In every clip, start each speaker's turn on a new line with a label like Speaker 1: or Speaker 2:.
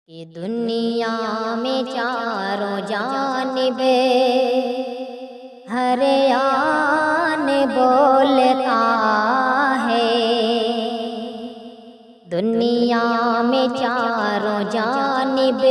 Speaker 1: کہ دنیا میں چاروں جانب ہر آن بولتا ہے، دنیا میں چاروں جانب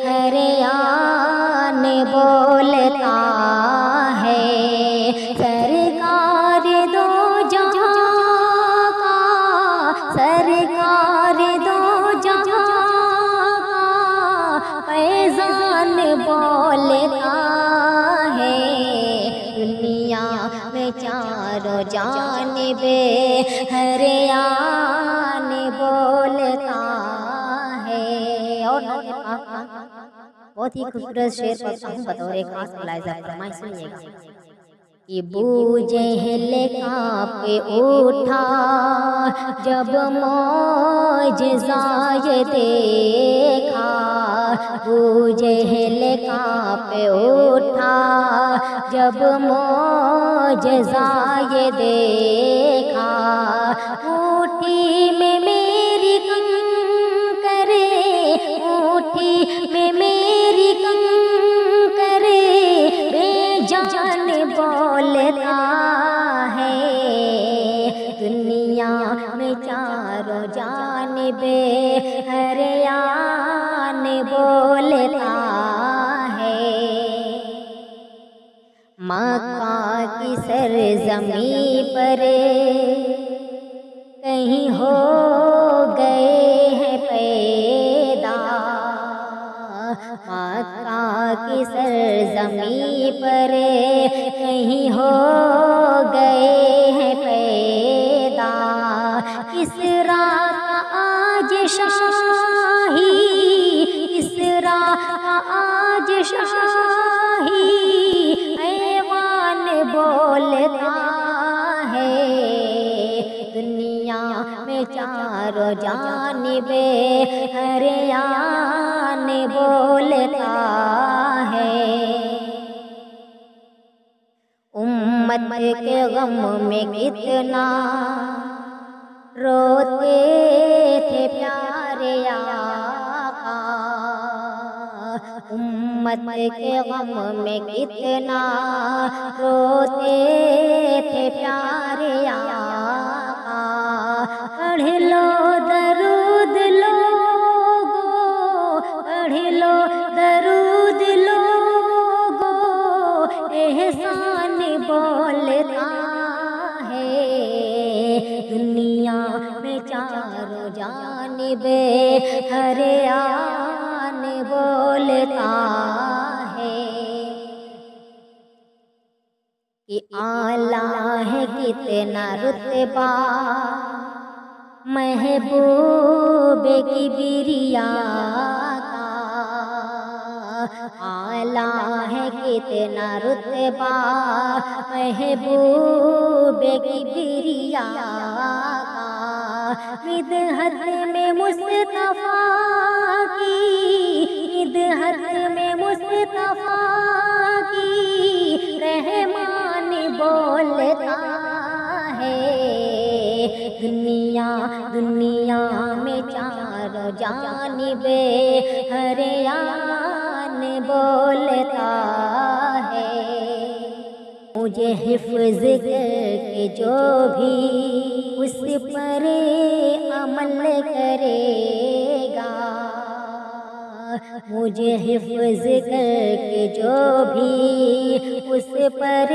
Speaker 1: ہر آن بولتا ہے، سرکار دو جہاں کا، سرکار دو جہاں کا فیضان بولتا ہے، دنیا میں چاروں جانب ہر آن بولتا ہے۔ اور بہت ہی خوبصورت شعر پڑھتا ہوں بطور ایک خاص ملاحظہ فرمائیں، سنیے گا کہ ابو جہل کانپ اٹھا جب معجزہ یہ دیکھا، ابو جہل کانپ اٹھا جب معجزہ یہ دیکھا، اونٹھی میں میری کنکر، اونٹھی میں میری کنکر بے جان بولتا ہے، دنیا میں چاروں جانب ہر آن بولتا ہے، مکہ کی سرزمین پر کہیں ہو گئے ہیں پیدا، مکہ کی سرزمین پر کہیں ہو گئے ہیں پیدا، کسریٰ کا آج شاہی، کسریٰ کا آج شاہی ایوان بولتا ہے، دنیا میں چاروں جانب ہر آن بولتا ہے، امت کے غم میں کتنا روتے تھے پیارے آقا، امت کے غم میں کتنا روتے تھے پیارے آقا، پڑھ لو درود لوگو، پڑھ لو درود لوگو، احسان بولتا ہے، دنیا میں چاروں جانب ہر آن بولتا ہے، کہ اعلیٰ ہے کتنا رتبہ محبوب کبریا کا، اعلیٰ ہے کتنا رتبہ محبوب کبریا کا، مدحت میں مصطفیٰ کی، مدحت میں مصطفیٰ کی رحمان بولتا ہے، دنیا میں چاروں جانب ہر آن بولتا ہے، مجھے حفظ کر کے جو بھی اس پر عمل کرے گا، مجھے حفظ کر کے جو بھی اس پر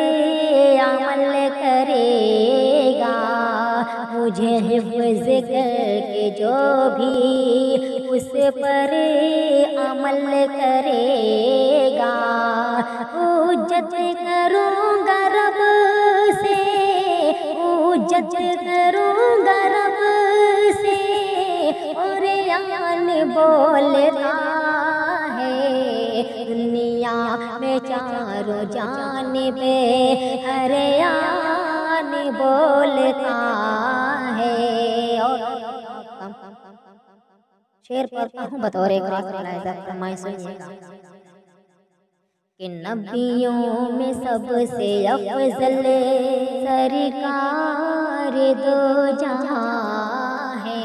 Speaker 1: عمل کرے گا، مجھے حفظ کر کے جو بھی اس پر عمل کرے گا، حجت کروں گا رب سے، حجت کروں گا رب سے، اور آن بولتا ہے، دنیا میں چاروں جانب ہر آن بولتا ہے، اور شعر پڑھتا ہوں بطور ایک خاص ملاحظہ فرمائیں، سنیے گا کہ نبیوں میں سب سے افضل سرکار دو جہاں ہے،